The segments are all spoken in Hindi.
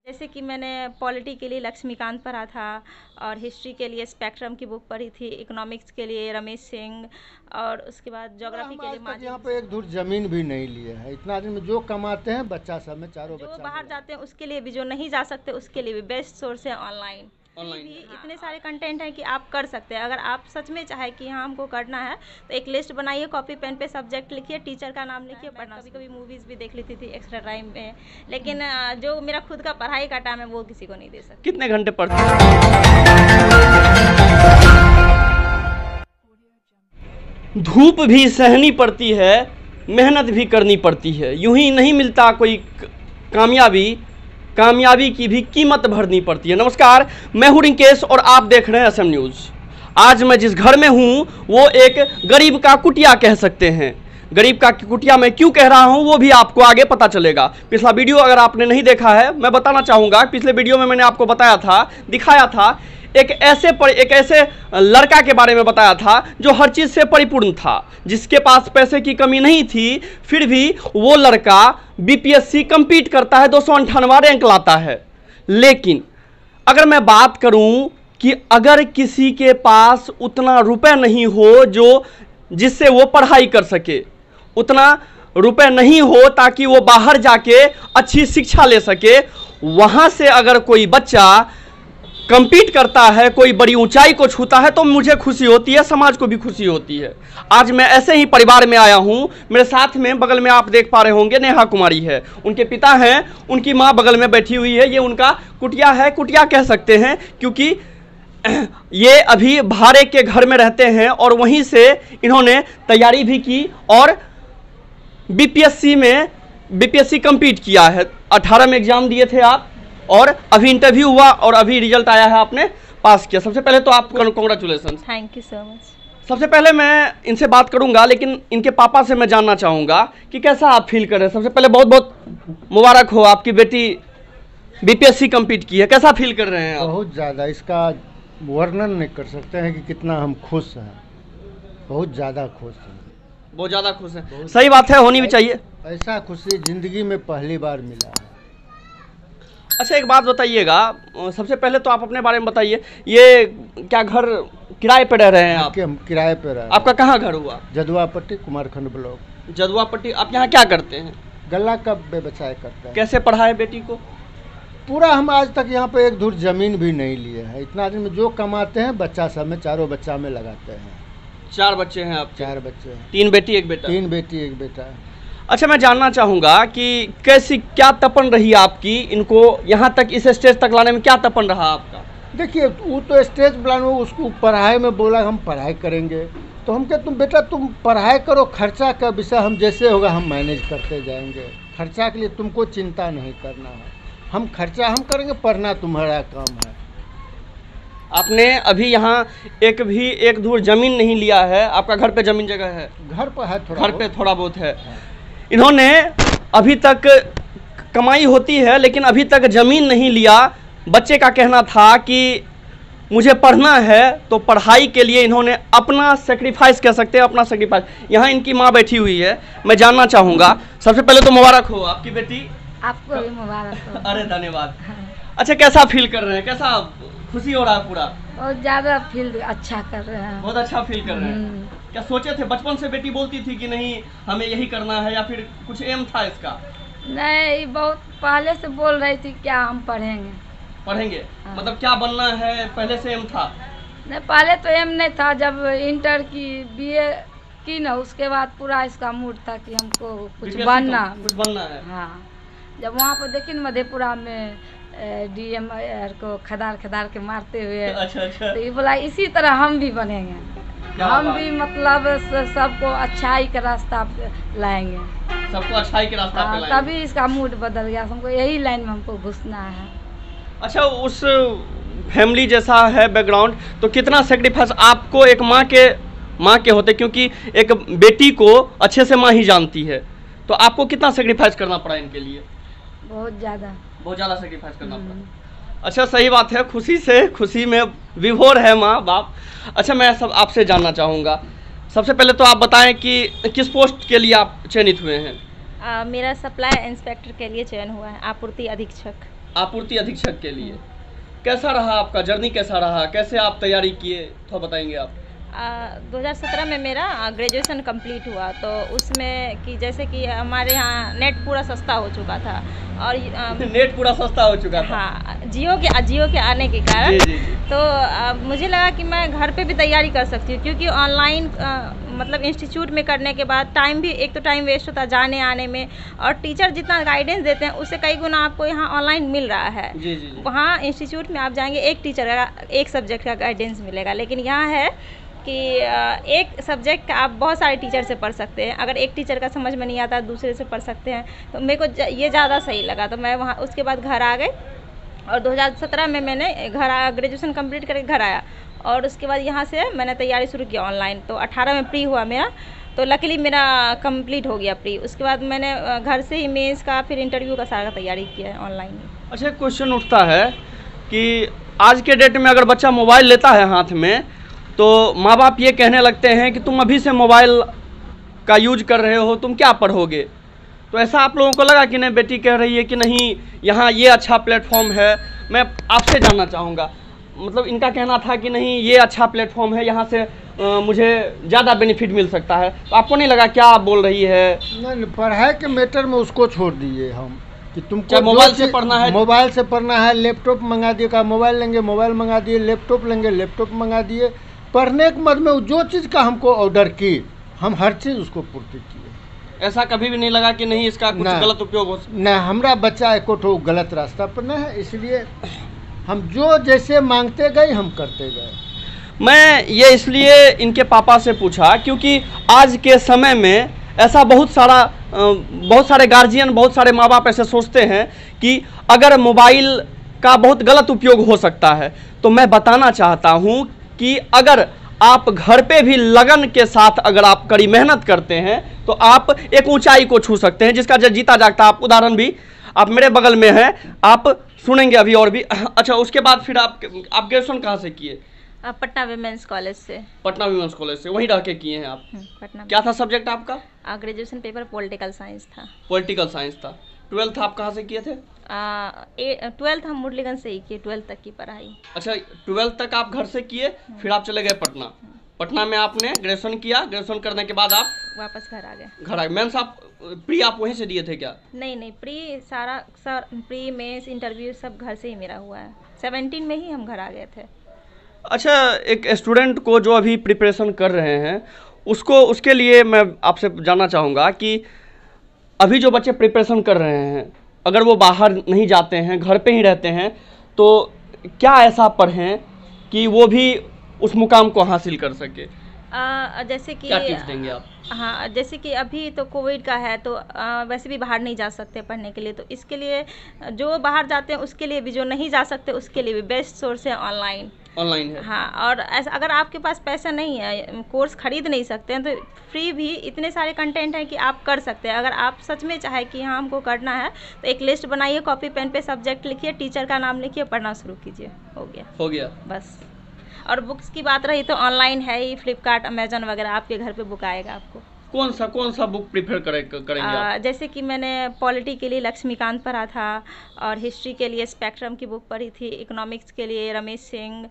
जैसे कि मैंने पॉलिटी के लिए लक्ष्मीकांत पढ़ा था और हिस्ट्री के लिए स्पेक्ट्रम की बुक पढ़ी थी, इकोनॉमिक्स के लिए रमेश सिंह और उसके बाद ज्योग्राफी के लिए यहाँ पे एक धूर जमीन भी नहीं लिया है। इतना आदमी जो कमाते हैं बच्चा सब में चारों जो बच्चा बाहर जाते हैं उसके लिए भी, जो नहीं जा सकते उसके लिए भी बेस्ट सोर्स है ऑनलाइन। भी इतने सारे कंटेंट हैं कि आप कर सकते हैं। अगर आप सच में चाहे कि हाँ हमको करना है तो एक लिस्ट बनाइए, कॉपी पेन पे सब्जेक्ट लिखिए, टीचर का नाम लिखिए, पढ़ना। कभी कभी मूवीज़ भी देख लेती थी एक्स्ट्रा टाइम में, लेकिन जो मेरा खुद का पढ़ाई का टाइम है वो किसी को नहीं दे सकती। कितने घंटे पढ़ते हैं? धूप भी सहनी पड़ती है, मेहनत भी करनी पड़ती है, यूं ही नहीं मिलता कोई कामयाबी की भी कीमत भरनी पड़ती है। नमस्कार, मैं हूं रिंकेश और आप देख रहे हैं असम न्यूज़। आज मैं जिस घर में हूं वो एक गरीब का कुटिया कह सकते हैं। गरीब का कुटिया मैं क्यों कह रहा हूं वो भी आपको आगे पता चलेगा। पिछला वीडियो अगर आपने नहीं देखा है, मैं बताना चाहूँगा, पिछले वीडियो में मैंने आपको बताया था, दिखाया था एक ऐसे लड़का के बारे में बताया था जो हर चीज़ से परिपूर्ण था, जिसके पास पैसे की कमी नहीं थी, फिर भी वो लड़का बीपीएससी कंपीट करता है, 298 रैंक लाता है। लेकिन अगर मैं बात करूं कि अगर किसी के पास उतना रुपए नहीं हो जिससे वो पढ़ाई कर सके, उतना रुपए नहीं हो ताकि वो बाहर जाके अच्छी शिक्षा ले सके, वहां से अगर कोई बच्चा कंपीट करता है, कोई बड़ी ऊंचाई को छूता है, तो मुझे खुशी होती है, समाज को भी खुशी होती है। आज मैं ऐसे ही परिवार में आया हूं। मेरे साथ में बगल में आप देख पा रहे होंगे नेहा कुमारी है, उनके पिता हैं, उनकी मां बगल में बैठी हुई है। ये उनका कुटिया है, कुटिया कह सकते हैं क्योंकि ये अभी भाड़े के घर में रहते हैं और वहीं से इन्होंने तैयारी भी की और बीपीएससी कंपीट किया है। 18 में एग्जाम दिए थे आप और अभी इंटरव्यू हुआ और अभी रिजल्ट आया है, आपने पास किया। सबसे पहले तो आपको congratulation. Thank you so much. सबसे पहले मैं इनसे बात करूंगा, लेकिन इनके पापा से मैं जानना चाहूंगा कि कैसा आप फील कर रहे हैं। सबसे पहले बहुत बहुत मुबारक हो, आपकी बेटी बीपीएससी कंपीट की है, कैसा फील कर रहे हैं आप? बहुत ज़्यादा, इसका वर्णन नहीं कर सकते हैं कि कितना हम खुश हैं, बहुत ज़्यादा खुश हैं। बहुत ज़्यादा खुश हैं, सही बात है, होनी भी चाहिए। ऐसा खुशी ज़िंदगी में पहली बार मिला है। अच्छा, एक बात बताइएगा, सबसे पहले तो आप अपने बारे में बताइए, ये क्या घर किराए पे रह रहे हैं आप? हम किराए पे रह। आपका कहाँ घर हुआ? जदुआपट्टी, कुमारखंड ब्लॉक। जदुआपट्टी। आप यहाँ क्या करते हैं? गल्ला का व्यवसाय करते हैं। कैसे पढ़ाए बेटी को? पूरा हम आज तक यहाँ पे एक धूर जमीन भी नहीं लिए है। इतना आदमी जो कमाते हैं बच्चा सब में, चारों बच्चा में लगाते हैं। 4 बच्चे हैं आप? 4 बच्चे हैं। 3 बेटी 1 बेटा? 3 बेटी 1 बेटा। अच्छा, मैं जानना चाहूँगा कि क्या तपन रही आपकी, इनको यहाँ तक इस स्टेज तक लाने में क्या तपन रहा आपका? देखिए, वो तो स्टेज प्लान में उसको पढ़ाई में बोला हम पढ़ाई करेंगे, तो हम कहते तुम बेटा तुम पढ़ाई करो, खर्चा का विषय हम जैसे होगा हम मैनेज करते जाएंगे, खर्चा के लिए तुमको चिंता नहीं करना है, हम खर्चा हम करेंगे, पढ़ना तुम्हारा काम है। आपने अभी यहाँ एक धूर जमीन नहीं लिया है, आपका घर पे जमीन जगह है? घर पर है, घर पे थोड़ा बहुत है। इन्होंने अभी तक कमाई होती है लेकिन अभी तक ज़मीन नहीं लिया। बच्चे का कहना था कि मुझे पढ़ना है, तो पढ़ाई के लिए इन्होंने अपना सेक्रीफाइस कह सकते हैं, अपना सेक्रीफाइस। यहाँ इनकी माँ बैठी हुई है, मैं जानना चाहूँगा। सबसे पहले तो मुबारक हो आपकी बेटी। आपको भी मुबारक हो। अरे धन्यवाद। अच्छा, कैसा फील कर रहे हैं, कैसा खुशी हो रहा है? पूरा बहुत ज़्यादा फील अच्छा कर रहे हैं। बहुत अच्छा फील कर रहे हैं। क्या सोचे थे बचपन से बेटी बोलती थी कि नहीं हमें यही करना है, या फिर कुछ एम था इसका? नहीं, बहुत पहले से बोल रही थी क्या हम पढ़ेंगे। हाँ। मतलब क्या बनना है, पहले से एम था? नहीं, पहले तो एम नहीं था। जब इंटर की बीए की ना, उसके बाद पूरा इसका मूड था कि हमको कुछ बनना है। हाँ, जब वहाँ पर देखी न मधेपुरा में डीएम को खदार के मारते हुए। अच्छा। तो ये बोला इसी तरह हम भी बनेंगे, हम भी मतलब सबको अच्छाई का रास्ता लाएंगे, सबको अच्छाई के रास्ता पे लाएंगे। तभी इसका मूड बदल गया, हमको यही लाइन में हमको घुसना है। अच्छा, उस फैमिली जैसा है बैकग्राउंड, तो कितना सेक्रीफाइस आपको एक माँ के होते, क्योंकि एक बेटी को अच्छे से माँ ही जानती है, तो आपको कितना सेक्रीफाइस करना पड़ा इनके लिए? बहुत ज़्यादा सेक्रीफाइस करना पड़ा। अच्छा, सही बात है, खुशी में विभोर है माँ बाप। अच्छा, मैं सब आपसे जानना चाहूँगा, सबसे पहले तो आप बताएं कि किस पोस्ट के लिए आप चयनित हुए हैं? मेरा सप्लाई इंस्पेक्टर के लिए चयन हुआ है, आपूर्ति अधीक्षक। आपूर्ति अधीक्षक के लिए। कैसा रहा आपका जर्नी, कैसा रहा, कैसे आप तैयारी किए, थोड़ा बताएंगे आप? 2017 में मेरा ग्रेजुएशन कंप्लीट हुआ, तो उसमें कि जैसे कि हमारे यहाँ नेट पूरा सस्ता हो चुका था और नेट पूरा सस्ता हो चुका था। हाँ, जियो के आने के कारण जी, जी, जी। तो मुझे लगा कि मैं घर पे भी तैयारी कर सकती हूँ, क्योंकि ऑनलाइन मतलब इंस्टीट्यूट में करने के बाद टाइम भी, एक तो टाइम वेस्ट होता है जाने आने में, और टीचर जितना गाइडेंस देते हैं उससे कई गुना आपको यहाँ ऑनलाइन मिल रहा है। जी, जी, जी। वहाँ इंस्टीट्यूट में आप जाएंगे, एक टीचर का एक सब्जेक्ट का गाइडेंस मिलेगा, लेकिन यहाँ है कि एक सब्जेक्ट का आप बहुत सारे टीचर से पढ़ सकते हैं। अगर एक टीचर का समझ में नहीं आता दूसरे से पढ़ सकते हैं, तो मेरे को ये ज़्यादा सही लगा। तो मैं वहाँ उसके बाद घर आ गई और 2017 में मैंने ग्रेजुएशन कंप्लीट करके घर आया, और उसके बाद यहाँ से मैंने तैयारी शुरू की ऑनलाइन। तो 18 में प्री हुआ मेरा, तो लकीली मेरा कंप्लीट हो गया प्री। उसके बाद मैंने घर से ही मेंस का फिर इंटरव्यू का सारा तैयारी किया है ऑनलाइन। अच्छा, क्वेश्चन उठता है कि आज के डेट में अगर बच्चा मोबाइल लेता है हाथ में, तो माँ बाप ये कहने लगते हैं कि तुम अभी से मोबाइल का यूज कर रहे हो, तुम क्या पढ़ोगे? तो ऐसा आप लोगों को लगा कि नहीं, बेटी कह रही है कि नहीं यहाँ ये अच्छा प्लेटफॉर्म है? मैं आपसे जानना चाहूँगा, मतलब इनका कहना था कि नहीं ये अच्छा प्लेटफॉर्म है, यहाँ से मुझे ज़्यादा बेनिफिट मिल सकता है। तो आपको नहीं लगा क्या आप बोल रही है? नहीं, पढ़ाई के मैटर में उसको छोड़ दिए हम कि तुमको मोबाइल से पढ़ना है, मोबाइल से पढ़ना है, लैपटॉप मंगा दिए, का मोबाइल लेंगे मोबाइल मंगा दिए, लैपटॉप लेंगे लैपटॉप मंगा दिए। पढ़ने के मद में जो चीज़ का हमको ऑर्डर की, हम हर चीज़ उसको पूर्ति किए। ऐसा कभी भी नहीं लगा कि नहीं इसका कुछ गलत उपयोग हो? नहीं, हमारा बच्चा एको ठो गलत रास्ता पर नहीं है, इसलिए हम जो जैसे मांगते गए हम करते गए। मैं ये इसलिए इनके पापा से पूछा क्योंकि आज के समय में ऐसा बहुत सारे गार्जियन, बहुत सारे माँ बाप ऐसे सोचते हैं कि अगर मोबाइल का बहुत गलत उपयोग हो सकता है, तो मैं बताना चाहता हूँ कि अगर आप घर पे भी लगन के साथ अगर आप कड़ी मेहनत करते हैं तो आप एक ऊंचाई को छू सकते हैं, जिसका जीता जागता आप उदाहरण भी आप मेरे बगल में हैं, आप सुनेंगे अभी और भी। अच्छा, उसके बाद फिर आप ग्रेजुएशन कहाँ से किए? पटना वीमेंस कॉलेज से। पटना वीमेंस कॉलेज से, वहीं रह के किए हैं आप? पटना। क्या था सब्जेक्ट आपका? ग्रेजुएशन पेपर पॉलिटिकल साइंस था। पॉलिटिकल साइंस था। 12th आप कहाँ से किए थे? 12th हम मुरलीगंज से ही किए, 12th तक की पढ़ाई। अच्छा, 12th तक आप घर से किए, फिर आप चले गए पटना। पटना में आपने ग्रेजुएशन किया, ग्रेजुएशन करने के बाद आप वापस घर आ गए। घर आ गए। मेंस आप प्री आप वहीं से दिए थे क्या? नहीं, प्री प्री मेंस इंटरव्यू सब घर से ही मेरा हुआ है। 17 में ही हम घर आ गए थे। अच्छा, एक स्टूडेंट को जो अभी प्रिपरेशन कर रहे हैं उसके लिए मैं आपसे जानना चाहूँगा कि अभी जो बच्चे प्रिपरेशन कर रहे हैं, अगर वो बाहर नहीं जाते हैं, घर पे ही रहते हैं, तो क्या ऐसा पढ़ें कि वो भी उस मुकाम को हासिल कर सके? जैसे कि क्या टिप्स देंगे आप? हाँ, जैसे कि अभी तो कोविड का है, तो वैसे भी बाहर नहीं जा सकते पढ़ने के लिए, तो इसके लिए जो बाहर जाते हैं उसके लिए भी, जो नहीं जा सकते उसके लिए भी बेस्ट सोर्स है ऑनलाइन है। हाँ, और ऐसा अगर आपके पास पैसा नहीं है, कोर्स खरीद नहीं सकते हैं, तो फ्री भी इतने सारे कंटेंट हैं कि आप कर सकते हैं। अगर आप सच में चाहे कि हाँ हमको करना है, तो एक लिस्ट बनाइए, कॉपी पेन पे सब्जेक्ट लिखिए, टीचर का नाम लिखिए, पढ़ना शुरू कीजिए, हो गया बस। और बुक्स की बात रही तो ऑनलाइन है ही, फ्लिपकार्ट, अमेजन वगैरह, आपके घर पे बुक आएगा आपको। कौन सा बुक प्रीफर करेंगे आप? जैसे कि मैंने पॉलिटी के लिए लक्ष्मीकांत पढ़ा था, और हिस्ट्री के लिए स्पेक्ट्रम की बुक पढ़ी थी, इकोनॉमिक्स के लिए रमेश सिंह,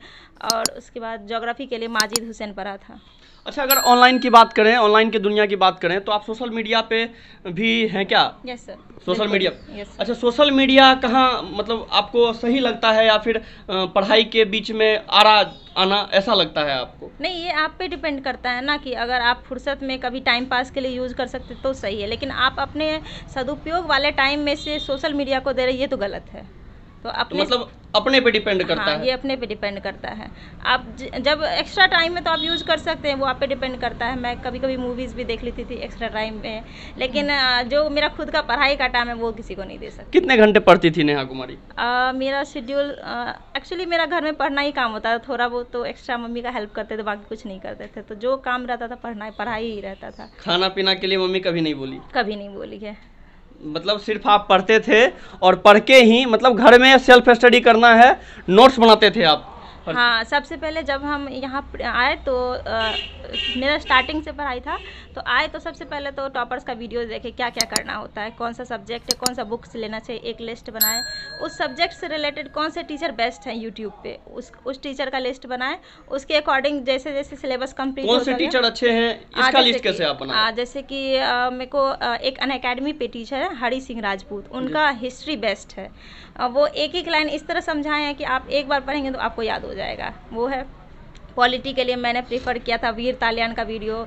और उसके बाद ज्योग्राफी के लिए माजिद हुसैन पढ़ा था। अच्छा, अगर ऑनलाइन की बात करें, ऑनलाइन की दुनिया की बात करें, तो आप सोशल मीडिया पे भी हैं क्या? Yes sir. Social media. Yes. अच्छा, सोशल मीडिया कहाँ मतलब आपको सही लगता है, या फिर पढ़ाई के बीच में आना ऐसा लगता है आपको? नहीं, ये आप पे डिपेंड करता है ना, कि अगर आप फुर्सत में कभी टाइम पास के लिए यूज़ कर सकते तो सही है, लेकिन आप अपने सदुपयोग वाले टाइम में से सोशल मीडिया को दे रहे, ये तो गलत है। तो अपने मतलब अपने पे डिपेंड करता है। ये अपने पे डिपेंड करता है। आप जब एक्स्ट्रा टाइम में तो आप यूज़ कर सकते हैं, वो आप पे डिपेंड करता है। मैं कभी कभी मूवीज़ भी देख लेती थी एक्स्ट्रा टाइम में, लेकिन जो मेरा खुद का पढ़ाई का टाइम है वो किसी को नहीं दे सकती। कितने घंटे पढ़ती थी नेहा कुमारी? मेरा शेड्यूल एक्चुअली मेरा घर में पढ़ना ही काम होता था, थोड़ा बहुत तो एक्स्ट्रा मम्मी का हेल्प करते थे, बाकी कुछ नहीं करते थे। तो जो काम रहता था पढ़ाई ही रहता था। खाना पीना के लिए मम्मी कभी नहीं बोली? कभी नहीं बोली है। मतलब सिर्फ आप पढ़ते थे, और पढ़ के ही मतलब घर में सेल्फ स्टडी करना है, नोट्स बनाते थे आप? हाँ, सबसे पहले जब हम यहाँ आए तो मेरा स्टार्टिंग से पढ़ाई था, तो आए तो सबसे पहले तो टॉपर्स का वीडियो देखे क्या क्या करना होता है, कौन सा सब्जेक्ट है, कौन सा बुक्स लेना चाहिए, एक लिस्ट बनाए। उस सब्जेक्ट से रिलेटेड कौन से टीचर बेस्ट हैं यूट्यूब पे, उस टीचर का लिस्ट बनाए। उसके अकॉर्डिंग जैसे जैसे सिलेबस कंप्लीट कौन से टीचर अच्छे हैं इसका लिस्ट कैसे आप बनाए? जैसे कि मेरे को एक अनअकैडमी पे टीचर है हरी सिंह राजपूत, उनका हिस्ट्री बेस्ट है। वो एक एक लाइन इस तरह समझाए हैं कि आप एक बार पढ़ेंगे तो आपको याद हो जाएगा, वो है। पॉलिटी के लिए मैंने प्रीफर किया था वीर तालियान का वीडियो।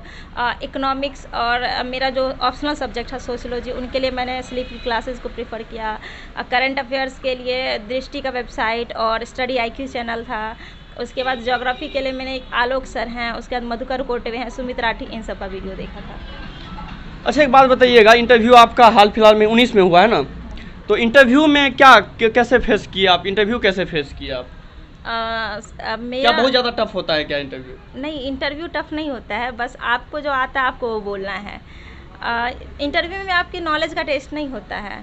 इकोनॉमिक्स और मेरा जो ऑप्शनल सब्जेक्ट है सोशियोलॉजी, उनके लिए मैंने स्लीपी क्लासेस को प्रीफर किया। करंट अफेयर्स के लिए दृष्टि का वेबसाइट और स्टडी IQ चैनल था। उसके बाद ज्योग्राफी के लिए मैंने एक आलोक सर हैं, उसके बाद मधुकर कोटवे हैं, सुमित राठी, इन सब का वीडियो देखा था। अच्छा, एक बात बताइएगा, इंटरव्यू आपका हाल फिलहाल में 19 में हुआ है ना, तो इंटरव्यू में कैसे फेस किया आप? इंटरव्यू कैसे फेस किया आप? मेरा क्या बहुत ज़्यादा टफ होता है क्या इंटरव्यू? नहीं, इंटरव्यू टफ नहीं होता है, बस आपको जो आता है आपको वो बोलना है। इंटरव्यू में आपकी नॉलेज का टेस्ट नहीं होता है,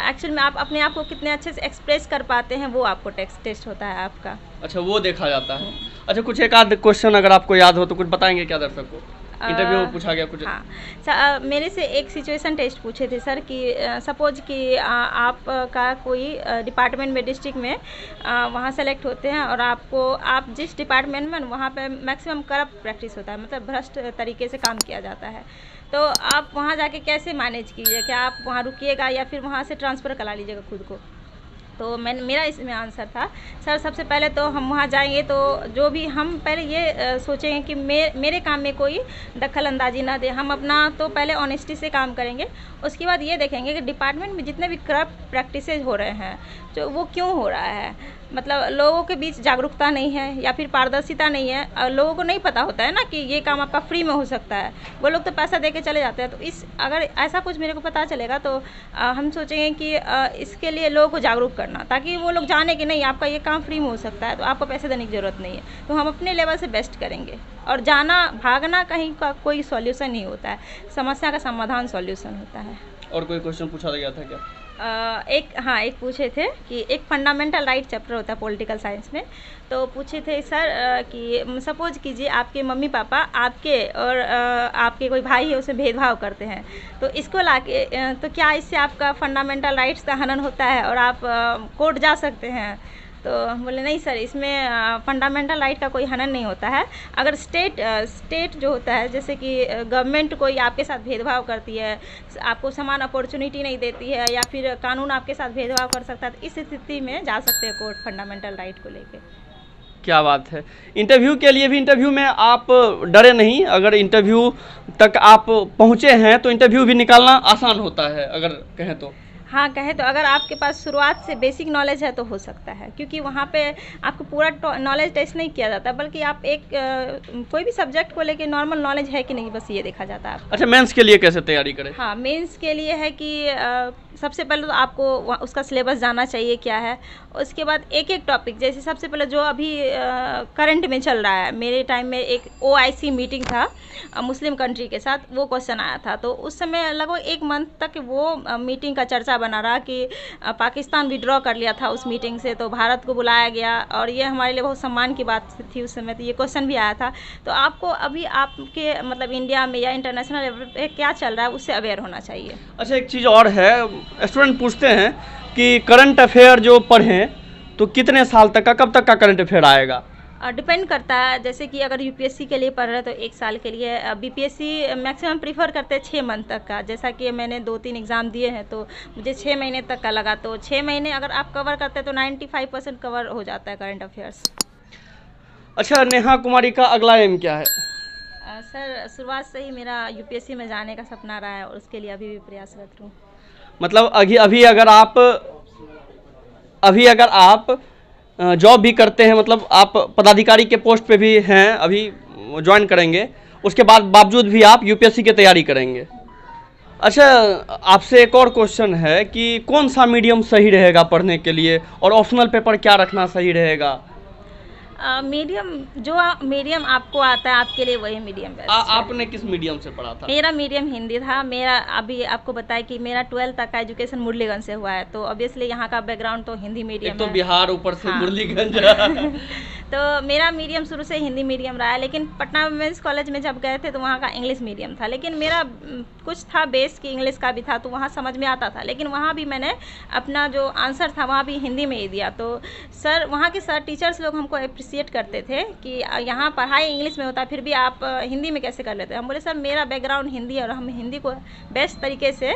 एक्चुअल में आप अपने आप को कितने अच्छे से एक्सप्रेस कर पाते हैं वो आपको टेस्ट होता है आपका। अच्छा, वो देखा जाता है। अच्छा, कुछ एक आध क्वेश्चन अगर आपको याद हो तो कुछ बताएंगे क्या दर्शक को? इंटरव्यू में पूछा गया कुछ? हाँ, मेरे से एक सिचुएशन टेस्ट पूछे थे सर कि सपोज कि आप का कोई डिपार्टमेंट में, डिस्ट्रिक्ट में वहाँ सेलेक्ट होते हैं और आप जिस डिपार्टमेंट में वहाँ पे मैक्सिमम करप्ट प्रैक्टिस होता है, मतलब भ्रष्ट तरीके से काम किया जाता है, तो आप वहाँ जाके कैसे मैनेज कीजिए? क्या आप वहाँ रुकिएगा या फिर वहाँ से ट्रांसफ़र करा लीजिएगा खुद को? तो मेरा इसमें आंसर था सर, सबसे पहले तो हम वहाँ जाएंगे तो जो भी हम पहले ये सोचेंगे कि मेरे काम में कोई दखल अंदाजी ना दे। हम अपना तो पहले ऑनेस्टी से काम करेंगे, उसके बाद ये देखेंगे कि डिपार्टमेंट में जितने भी करप्ट प्रैक्टिसेज हो रहे हैं जो वो क्यों हो रहा है, मतलब लोगों के बीच जागरूकता नहीं है या फिर पारदर्शिता नहीं है। लोगों को नहीं पता होता है ना कि ये काम आपका फ्री में हो सकता है, वो लोग तो पैसा दे के चले जाते हैं। तो अगर ऐसा कुछ मेरे को पता चलेगा तो हम सोचेंगे कि इसके लिए लोगों को जागरूक करना, ताकि वो लोग जाने कि नहीं आपका ये काम फ्री में हो सकता है, तो आपको पैसे देने की ज़रूरत नहीं है। तो हम अपने लेवल से बेस्ट करेंगे, और भागना कहीं का कोई सॉल्यूशन नहीं होता है, समस्या का समाधान सॉल्यूशन होता है। और कोई क्वेश्चन पूछा गया था क्या? एक पूछे थे कि एक फंडामेंटल राइट चैप्टर होता है पॉलिटिकल साइंस में, तो पूछे थे सर कि सपोज कीजिए आपके मम्मी पापा आपके और आपके कोई भाई है उसमें भेदभाव करते हैं, तो इसको लाके तो क्या इससे आपका फंडामेंटल राइट्स का हनन होता है और आप कोर्ट जा सकते हैं? तो बोले नहीं सर, इसमें फंडामेंटल राइट का कोई हनन नहीं होता है। अगर स्टेट जो होता है, जैसे कि गवर्नमेंट कोई आपके साथ भेदभाव करती है, आपको समान अपॉर्चुनिटी नहीं देती है, या फिर कानून आपके साथ भेदभाव कर सकता है, तो इस स्थिति में जा सकते हैं कोर्ट फंडामेंटल राइट को लेके। क्या बात है। इंटरव्यू के लिए भी, इंटरव्यू में आप डरे नहीं, अगर इंटरव्यू तक आप पहुँचे हैं तो इंटरव्यू भी निकालना आसान होता है अगर कहें तो? हाँ, कहे तो अगर आपके पास शुरुआत से बेसिक नॉलेज है तो हो सकता है, क्योंकि वहाँ पे आपको पूरा नॉलेज टेस्ट नहीं किया जाता, बल्कि आप कोई भी सब्जेक्ट को लेके नॉर्मल नॉलेज है कि नहीं, बस ये देखा जाता है। अच्छा, मेंस के लिए कैसे तैयारी करें? हाँ, मेंस के लिए है कि सबसे पहले तो आपको उसका सिलेबस जानना चाहिए क्या है। उसके बाद एक एक टॉपिक, जैसे सबसे पहले जो अभी करंट में चल रहा है, मेरे टाइम में एक OIC मीटिंग था मुस्लिम कंट्री के साथ, वो क्वेश्चन आया था, तो उस समय लगभग 1 मंथ तक वो मीटिंग का चर्चा बना रहा कि पाकिस्तान विड्रॉ कर लिया था उस मीटिंग से, तो भारत को बुलाया गया, और ये हमारे लिए बहुत सम्मान की बात थी उस समय, तो ये क्वेश्चन भी आया था। तो आपको अभी आपके मतलब इंडिया में या इंटरनेशनल लेवल पे क्या चल रहा है उससे अवेयर होना चाहिए। अच्छा, एक चीज़ और है, स्टूडेंट पूछते हैं कि करंट अफेयर जो पढ़ें तो कितने साल तक का, कब तक का करंट अफेयर आएगा? डिपेंड करता है, जैसे कि अगर UPSC के लिए पढ़ रहे हैं तो 1 साल के लिए, BPSC मैक्सिमम प्रीफर करते हैं 6 मंथ तक का। जैसा कि मैंने 2-3 एग्ज़ाम दिए हैं तो मुझे 6 महीने तक का लगा, तो 6 महीने अगर आप कवर करते हैं तो 95% कवर हो जाता है करंट अफेयर्स। अच्छा, नेहा कुमारी का अगला एम क्या है? सर, शुरुआत से ही मेरा UPSC में जाने का सपना रहा है और उसके लिए अभी भी प्रयासरत हूँ। मतलब अभी अगर आप जॉब भी करते हैं, मतलब आप पदाधिकारी के पोस्ट पे भी हैं, अभी ज्वाइन करेंगे, उसके बावजूद भी आप UPSC की तैयारी करेंगे। अच्छा, आपसे एक और क्वेश्चन है कि कौन सा मीडियम सही रहेगा पढ़ने के लिए, और ऑप्शनल पेपर क्या रखना सही रहेगा? मीडियम आपको आता है आपके लिए वही मीडियम बेस्ट है। आपने किस मीडियम से पढ़ा था? मेरा मीडियम हिंदी था। मेरा अभी आपको बताया कि मेरा 12th तक का एजुकेशन मुरलीगंज से हुआ है, तो ऑब्वियसली यहाँ का बैकग्राउंड तो हिंदी मीडियम है। तो बिहार ऊपर से हाँ। मुरलीगंज तो मेरा मीडियम शुरू से हिंदी मीडियम रहा है, लेकिन पटना वुमेंस कॉलेज में जब गए थे तो वहाँ का इंग्लिश मीडियम था, लेकिन मेरा कुछ था बेस कि इंग्लिश का भी था, तो वहाँ समझ में आता था, लेकिन वहाँ भी मैंने अपना जो आंसर था वहाँ भी हिंदी में ही दिया। तो सर, वहाँ के सर टीचर्स लोग हमको अप्रिसिएट करते थे कि यहाँ पढ़ाई इंग्लिश में होता है फिर भी आप हिंदी में कैसे कर लेते हैं। हम बोले सर मेरा बैकग्राउंड हिंदी है और हम हिंदी को बेस्ट तरीके से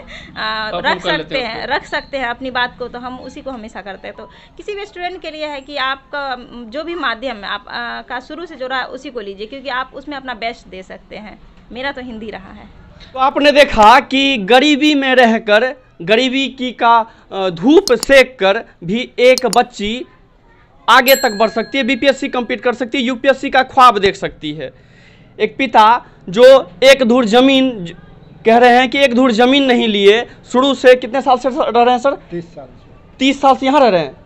रख सकते हैं अपनी बात को, तो हम उसी को हमेशा करते हैं। तो किसी भी स्टूडेंट के लिए है कि आपका जो भी माध्यम है आप का शुरू से जो रहा उसी को लीजिए, क्योंकि आप उसमें अपना बेस्ट दे सकते हैं। मेरा तो हिंदी रहा है। तो आपने देखा कि गरीबी में रहकर, गरीबी की का धूप सेक कर भी एक बच्ची आगे तक बढ़ सकती है, बीपीएससी कंप्लीट कर सकती है, यूपीएससी का ख्वाब देख सकती है। एक पिता जो एक धूर जमीन, कह रहे हैं कि एक धूर जमीन नहीं लिए, शुरू से कितने साल से रह रहे हैं सर? 30 साल से। 30 साल से यहाँ रह रहे हैं।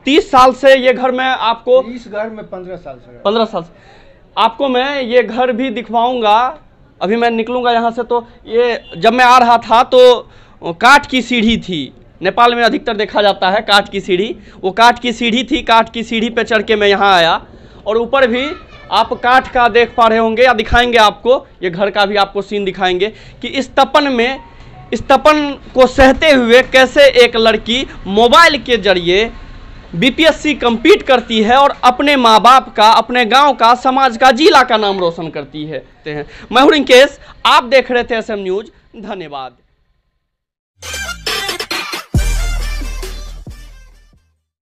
30 साल से ये घर में आपको, इस घर में 15 साल से 15 साल से आपको मैं ये घर भी दिखवाऊंगा। अभी मैं निकलूंगा यहाँ से, तो ये जब मैं आ रहा था तो काठ की सीढ़ी थी। नेपाल में अधिकतर देखा जाता है काठ की सीढ़ी, वो काठ की सीढ़ी थी। काठ की सीढ़ी पे चढ़ के मैं यहाँ आया, और ऊपर भी आप काठ का देख पा रहे होंगे, या दिखाएंगे आपको, ये घर का भी आपको सीन दिखाएंगे कि इस तपन में, इस तपन को सहते हुए कैसे एक लड़की मोबाइल के जरिए बीपीएससी कंप्लीट करती है और अपने माँ बाप का, अपने गांव का, समाज का, जिला का नाम रोशन करती है। मैं हूं रिंकेश, आप देख रहे थे एसएम न्यूज। धन्यवाद।